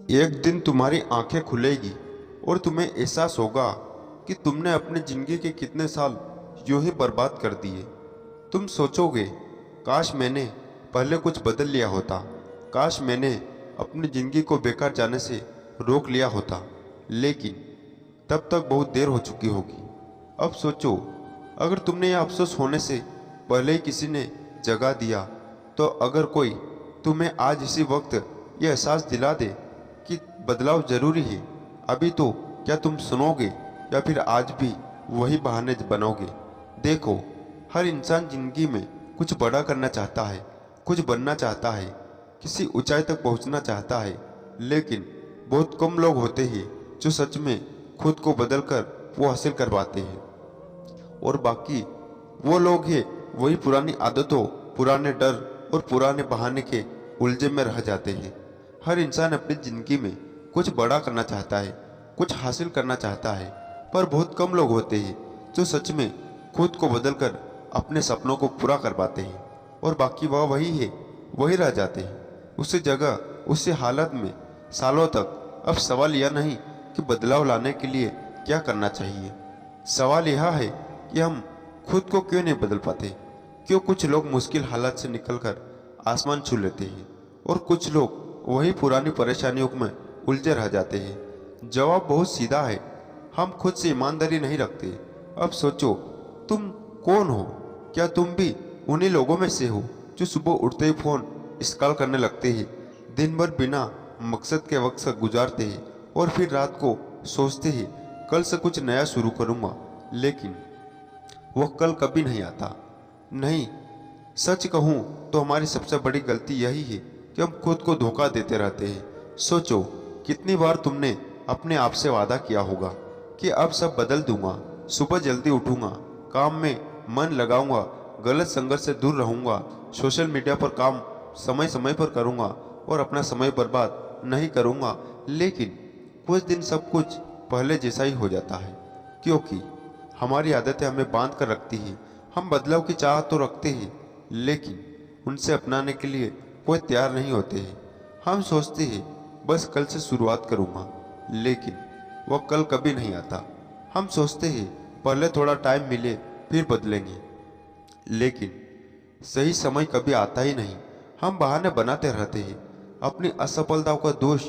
एक दिन तुम्हारी आंखें खुलेगी और तुम्हें एहसास होगा कि तुमने अपनी जिंदगी के कितने साल यूं ही बर्बाद कर दिए। तुम सोचोगे, काश मैंने पहले कुछ बदल लिया होता, काश मैंने अपनी जिंदगी को बेकार जाने से रोक लिया होता। लेकिन तब तक बहुत देर हो चुकी होगी। अब सोचो, अगर तुमने यह अफसोस होने से पहले ही किसी ने जगा दिया, तो अगर कोई तुम्हें आज इसी वक्त यह एहसास दिला दे कि बदलाव जरूरी है, अभी तो क्या तुम सुनोगे या फिर आज भी वही बहाने बनाओगे? देखो, हर इंसान जिंदगी में कुछ बड़ा करना चाहता है, कुछ बनना चाहता है, किसी ऊंचाई तक पहुंचना चाहता है, लेकिन बहुत कम लोग होते हैं जो सच में खुद को बदलकर वो हासिल कर पाते हैं। और बाकी वो लोग हैं वही पुरानी आदतों, पुराने डर और पुराने बहाने के उलझे में रह जाते हैं। हर इंसान अपनी जिंदगी में कुछ बड़ा करना चाहता है, कुछ हासिल करना चाहता है, पर बहुत कम लोग होते हैं जो सच में खुद को बदलकर अपने सपनों को पूरा कर पाते हैं। और बाकी वह वही है, वही रह जाते हैं उसी जगह, उसी हालत में सालों तक। अब सवाल यह नहीं कि बदलाव लाने के लिए क्या करना चाहिए, सवाल यह है कि हम खुद को क्यों नहीं बदल पाते। क्यों कुछ लोग मुश्किल हालात से निकलकर आसमान छू लेते हैं और कुछ लोग वही पुरानी परेशानियों में उलझे रह जाते हैं? जवाब बहुत सीधा है, हम खुद से ईमानदारी नहीं रखते। अब सोचो, तुम कौन हो? क्या तुम भी उन्हीं लोगों में से हो जो सुबह उठते ही फोन स्क्रॉल करने लगते हैं, दिन भर बिना मकसद के वक्त से गुजारते हैं और फिर रात को सोचते हैं कल से कुछ नया शुरू करूंगा, लेकिन वो कल कभी नहीं आता? नहीं, सच कहूं तो हमारी सबसे बड़ी गलती यही है कि हम खुद को धोखा देते रहते हैं। सोचो, कितनी बार तुमने अपने आप से वादा किया होगा कि अब सब बदल दूंगा, सुबह जल्दी उठूंगा, काम में मन लगाऊंगा, गलत संगत से दूर रहूंगा, सोशल मीडिया पर काम समय समय पर करूंगा और अपना समय बर्बाद नहीं करूंगा। लेकिन कुछ दिन सब कुछ पहले जैसा ही हो जाता है, क्योंकि हमारी आदतें हमें बांध कर रखती हैं। हम बदलाव की चाह तो रखते हैं, लेकिन उनसे अपनाने के लिए कोई तैयार नहीं होते हैं। हम सोचते हैं बस कल से शुरुआत करूंगा, लेकिन वह कल कभी नहीं आता। हम सोचते हैं पहले थोड़ा टाइम मिले फिर बदलेंगे, लेकिन सही समय कभी आता ही नहीं। हम बहाने बनाते रहते हैं, अपनी असफलताओं का दोष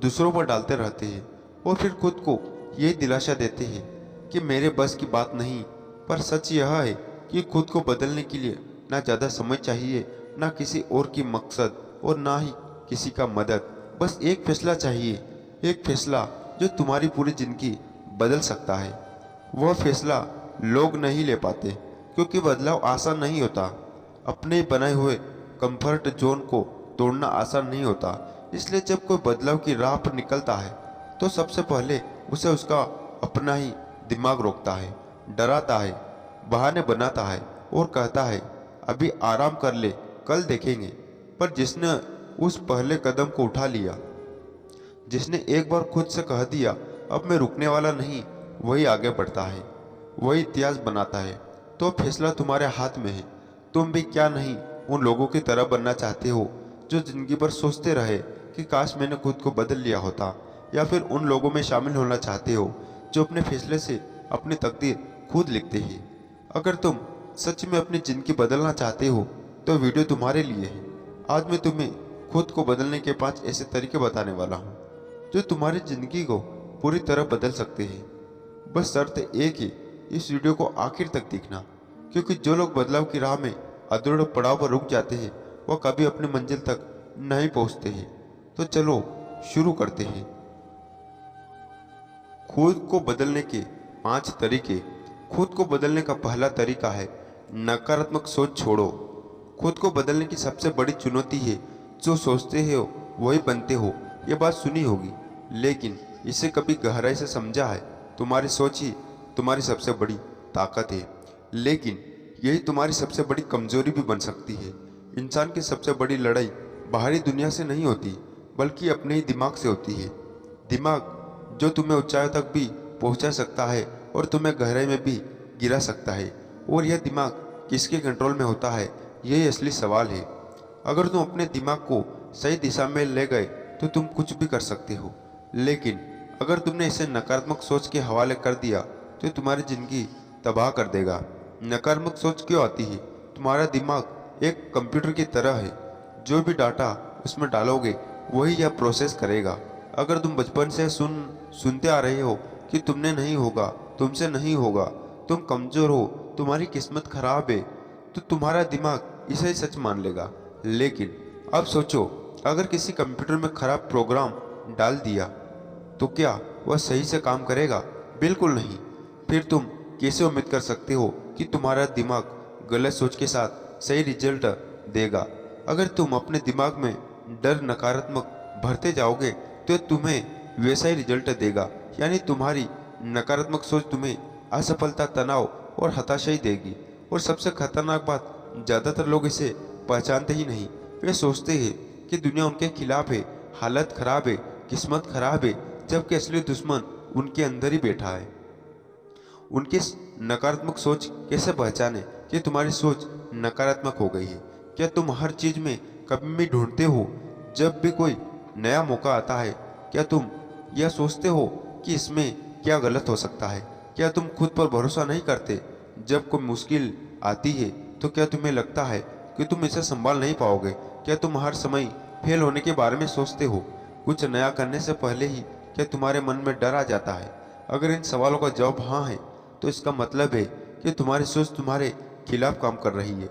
दूसरों पर डालते रहते हैं और फिर खुद को यही दिलासा देते हैं कि मेरे बस की बात नहीं। पर सच यह है कि खुद को बदलने के लिए ना ज़्यादा समय चाहिए, ना किसी और की मकसद और ना ही किसी का मदद। बस एक फैसला चाहिए, एक फैसला जो तुम्हारी पूरी जिंदगी बदल सकता है। वह फैसला लोग नहीं ले पाते, क्योंकि बदलाव आसान नहीं होता। अपने बनाए हुए कंफर्ट जोन को तोड़ना आसान नहीं होता। इसलिए जब कोई बदलाव की राह पर निकलता है तो सबसे पहले उसे उसका अपना ही दिमाग रोकता है, डराता है, बहाने बनाता है और कहता है अभी आराम कर ले, कल देखेंगे। पर जिसने उस पहले कदम को उठा लिया, जिसने एक बार खुद से कह दिया अब मैं रुकने वाला नहीं, वही आगे बढ़ता है, वही इतिहास बनाता है। तो फैसला तुम्हारे हाथ में है। तुम भी क्या नहीं उन लोगों की तरह बनना चाहते हो जो जिंदगी भर सोचते रहे कि काश मैंने खुद को बदल लिया होता, या फिर उन लोगों में शामिल होना चाहते हो जो अपने फैसले से अपनी तकदीर खुद लिखते हैं? अगर तुम सच में अपनी जिंदगी बदलना चाहते हो तो वीडियो तुम्हारे लिए है। आज मैं तुम्हें खुद को बदलने के 5 ऐसे तरीके बताने वाला हूँ जो तुम्हारी जिंदगी को पूरी तरह बदल सकते हैं। बस शर्त एक ही, इस वीडियो को आखिर तक देखना, क्योंकि जो लोग बदलाव की राह में अधूरे पड़ाव पर रुक जाते हैं वह कभी अपनी मंजिल तक नहीं पहुंचते हैं। तो चलो शुरू करते हैं। खुद को बदलने के 5 तरीके। खुद को बदलने का पहला तरीका है नकारात्मक सोच छोड़ो। खुद को बदलने की सबसे बड़ी चुनौती है जो सोचते हो वही बनते हो। ये बात सुनी होगी, लेकिन इसे कभी गहराई से समझा है? तुम्हारी सोच ही तुम्हारी सबसे बड़ी ताकत है, लेकिन यही तुम्हारी सबसे बड़ी कमजोरी भी बन सकती है। इंसान की सबसे बड़ी लड़ाई बाहरी दुनिया से नहीं होती, बल्कि अपने ही दिमाग से होती है। दिमाग जो तुम्हें ऊंचाई तक भी पहुंचा सकता है और तुम्हें गहराई में भी गिरा सकता है। और यह दिमाग किसके कंट्रोल में होता है, यही असली सवाल है। अगर तुम अपने दिमाग को सही दिशा में ले गए तो तुम कुछ भी कर सकते हो, लेकिन अगर तुमने इसे नकारात्मक सोच के हवाले कर दिया तो तुम्हारी जिंदगी तबाह कर देगा। नकारात्मक सोच क्यों आती है? तुम्हारा दिमाग एक कंप्यूटर की तरह है, जो भी डाटा उसमें डालोगे वही यह प्रोसेस करेगा। अगर तुम बचपन से सुनते आ रहे हो कि तुमने नहीं होगा, तुमसे नहीं होगा, तुम कमजोर हो, तुम्हारी किस्मत खराब है, तो तुम्हारा दिमाग इसे सच मान लेगा। लेकिन अब सोचो, अगर किसी कंप्यूटर में खराब प्रोग्राम डाल दिया तो क्या वह सही से काम करेगा? बिल्कुल नहीं। फिर तुम कैसे उम्मीद कर सकते हो कि तुम्हारा दिमाग गलत सोच के साथ सही रिजल्ट देगा? अगर तुम अपने दिमाग में डर, नकारात्मक भरते जाओगे तो तुम्हें वैसा ही रिजल्ट देगा। यानी तुम्हारी नकारात्मक सोच तुम्हें असफलता, तनाव और हताशा ही देगी। और सबसे खतरनाक बात, ज़्यादातर लोग इसे पहचानते ही नहीं। वे सोचते हैं कि दुनिया उनके खिलाफ है, हालत खराब है, किस्मत खराब है, जबकि असली दुश्मन उनके अंदर ही बैठा है। उनकी नकारात्मक सोच कैसे पहचाने कि तुम्हारी सोच नकारात्मक हो गई है? क्या तुम हर चीज में कमी ढूंढते हो? जब भी कोई नया मौका आता है, क्या तुम यह सोचते हो कि इसमें क्या गलत हो सकता है? क्या तुम खुद पर भरोसा नहीं करते? जब कोई मुश्किल आती है तो क्या तुम्हें लगता है कि तुम इसे संभाल नहीं पाओगे? क्या तुम हर समय फेल होने के बारे में सोचते हो? कुछ नया करने से पहले ही क्या तुम्हारे मन में डर आ जाता है? अगर इन सवालों का जवाब हाँ है तो इसका मतलब है कि तुम्हारी सोच तुम्हारे खिलाफ काम कर रही है।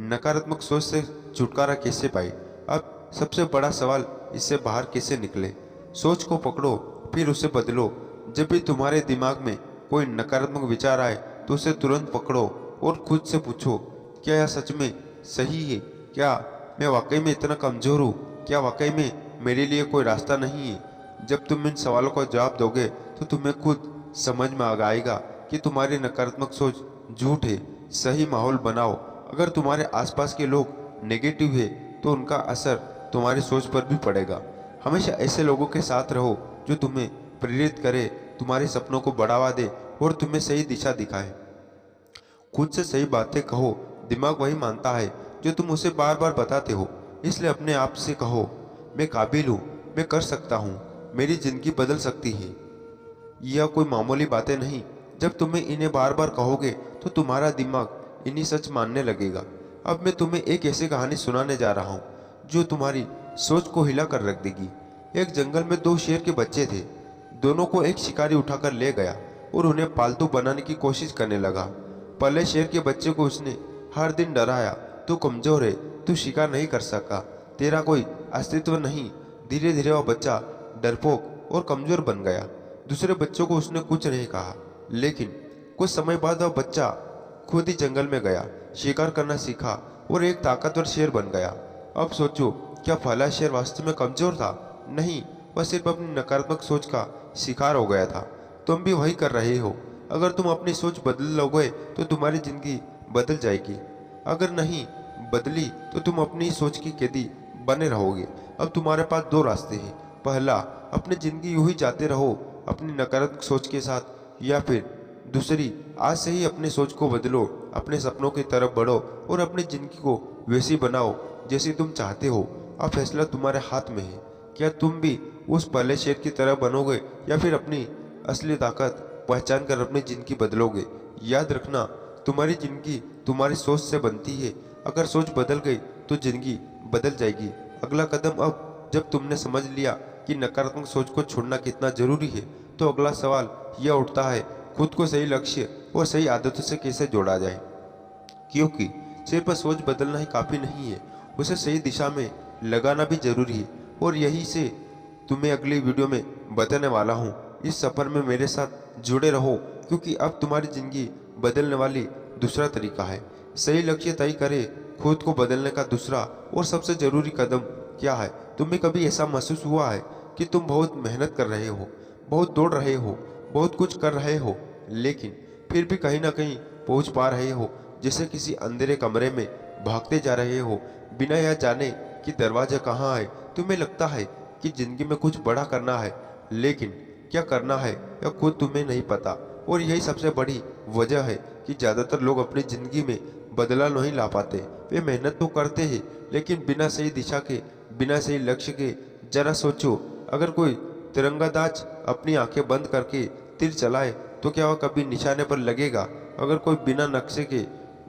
नकारात्मक सोच से छुटकारा कैसे पाए? अब सबसे बड़ा सवाल, इससे बाहर कैसे निकले? सोच को पकड़ो, फिर उसे बदलो। जब भी तुम्हारे दिमाग में कोई नकारात्मक विचार आए तो उसे तुरंत पकड़ो और खुद से पूछो, क्या यह सच में सही है? क्या मैं वाकई में इतना कमजोर हूँ? क्या वाकई में मेरे लिए कोई रास्ता नहीं है? जब तुम इन सवालों का जवाब दोगे तो तुम्हें खुद समझ में आ आएगा कि तुम्हारी नकारात्मक सोच झूठ है। सही माहौल बनाओ। अगर तुम्हारे आसपास के लोग नेगेटिव है तो उनका असर तुम्हारी सोच पर भी पड़ेगा। हमेशा ऐसे लोगों के साथ रहो जो तुम्हें प्रेरित करे, तुम्हारे सपनों को बढ़ावा दे और तुम्हें सही दिशा दिखाए। खुद से सही बातें कहो। दिमाग वही मानता है जो तुम उसे बार बार बताते हो। इसलिए अपने आप से कहो, मैं काबिल हूँ, मैं कर सकता हूँ, मेरी जिंदगी बदल सकती है। यह कोई मामूली बातें नहीं। जब तुम्हें इन्हें बार बार कहोगे तो तुम्हारा दिमाग इन्हीं सच मानने लगेगा। अब मैं तुम्हें एक ऐसी कहानी सुनाने जा रहा हूँ जो तुम्हारी सोच को हिला कर रख देगी। एक जंगल में दो शेर के बच्चे थे। दोनों को एक शिकारी उठाकर ले गया और उन्हें पालतू बनाने की कोशिश करने लगा। पहले शेर के बच्चे को उसने हर दिन डराया, तू कमजोर है, तू शिकार नहीं कर सका, तेरा कोई अस्तित्व नहीं। धीरे धीरे वह बच्चा डरपोक और कमजोर बन गया। दूसरे बच्चों को उसने कुछ नहीं कहा, लेकिन कुछ समय बाद वह बच्चा खुद ही जंगल में गया, शिकार करना सीखा और एक ताकतवर शेर बन गया। अब सोचो, क्या पहला शेर वास्तव में कमजोर था? नहीं, वह सिर्फ अपनी नकारात्मक सोच का शिकार हो गया था। तुम भी वही कर रहे हो। अगर तुम अपनी सोच बदल लोगे तो तुम्हारी जिंदगी बदल जाएगी। अगर नहीं बदली तो तुम अपनी सोच की कैदी बने रहोगे। अब तुम्हारे पास दो रास्ते हैं। पहला, अपनी जिंदगी यूं ही जाते रहो अपनी नकारात्मक सोच के साथ, या फिर दूसरी, आज से ही अपनी सोच को बदलो, अपने सपनों की तरफ बढ़ो और अपनी जिंदगी को वैसी बनाओ जैसी तुम चाहते हो। अब फैसला तुम्हारे हाथ में है। क्या तुम भी उस पहले शेर की तरह बनोगे या फिर अपनी असली ताकत पहचान कर अपनी जिंदगी बदलोगे? याद रखना, तुम्हारी जिंदगी तुम्हारी सोच से बनती है। अगर सोच बदल गई तो जिंदगी बदल जाएगी। अगला कदम, अब जब तुमने समझ लिया कि नकारात्मक सोच को छोड़ना कितना जरूरी है, तो अगला सवाल यह उठता है, खुद को सही लक्ष्य और सही आदतों से कैसे जोड़ा जाए? क्योंकि सिर्फ सोच बदलना ही काफी नहीं है, उसे सही दिशा में लगाना भी जरूरी है। और यही से तुम्हें अगली वीडियो में बताने वाला हूँ। इस सफर में मेरे साथ जुड़े रहो, क्योंकि अब तुम्हारी जिंदगी बदलने वाली दूसरा तरीका है। सही लक्ष्य तय करे। खुद को बदलने का दूसरा और सबसे जरूरी कदम क्या है? तुम्हें कभी ऐसा महसूस हुआ है कि तुम बहुत मेहनत कर रहे हो, बहुत दौड़ रहे हो, बहुत कुछ कर रहे हो, लेकिन फिर भी कहीं ना कहीं पहुंच पा रहे हो, जैसे किसी अंधेरे कमरे में भागते जा रहे हो बिना यह जाने कि दरवाजा कहाँ है? तुम्हें लगता है कि जिंदगी में कुछ बड़ा करना है, लेकिन क्या करना है यह खुद तुम्हें नहीं पता। और यही सबसे बड़ी वजह है कि ज़्यादातर लोग अपनी ज़िंदगी में बदलाव नहीं ला पाते। वे मेहनत तो करते हैं, लेकिन बिना सही दिशा के, बिना सही लक्ष्य के जरा सोचो, अगर कोई तिरंगाबाज अपनी आंखें बंद करके तीर चलाए तो क्या वह कभी निशाने पर लगेगा? अगर कोई बिना नक्शे के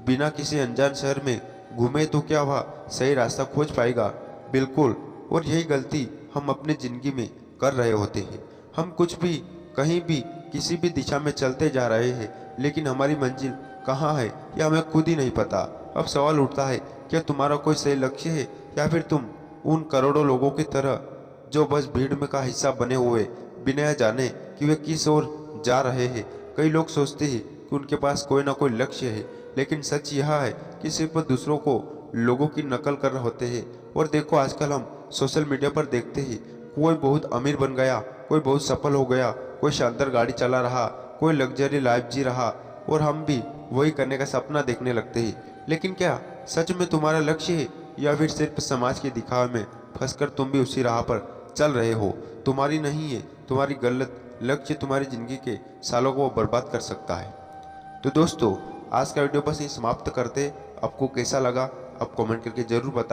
बिना किसी अनजान शहर में घूमे तो क्या वह सही रास्ता खोज पाएगा? बिल्कुल। और यही गलती हम अपनी जिंदगी में कर रहे होते हैं। हम कुछ भी, कहीं भी, किसी भी दिशा में चलते जा रहे हैं, लेकिन हमारी मंजिल कहाँ है यह हमें खुद ही नहीं पता। अब सवाल उठता है, क्या तुम्हारा कोई सही लक्ष्य है, या फिर तुम उन करोड़ों लोगों की तरह जो बस भीड़ में का हिस्सा बने हुए, बिना यह जाने कि वे किस ओर जा रहे हैं? कई लोग सोचते हैं कि उनके पास कोई ना कोई लक्ष्य है, लेकिन सच यह है कि सिर्फ दूसरों को, लोगों की नकल कर रहे होते हैं। और देखो, आजकल हम सोशल मीडिया पर देखते हैं, कोई बहुत अमीर बन गया, कोई बहुत सफल हो गया, कोई शानदार गाड़ी चला रहा, कोई लग्जरी लाइफ जी रहा, और हम भी वही करने का सपना देखने लगते हैं। लेकिन क्या सच में तुम्हारा लक्ष्य है, या फिर सिर्फ समाज के दिखावे में फंसकर तुम भी उसी राह पर चल रहे हो? तुम्हारी नहीं है, तुम्हारी गलत लक्ष्य तुम्हारी जिंदगी के सालों को बर्बाद कर सकता है। तो दोस्तों, आज का वीडियो बस ये समाप्त करते। आपको कैसा लगा आप कमेंट करके जरूर बताना।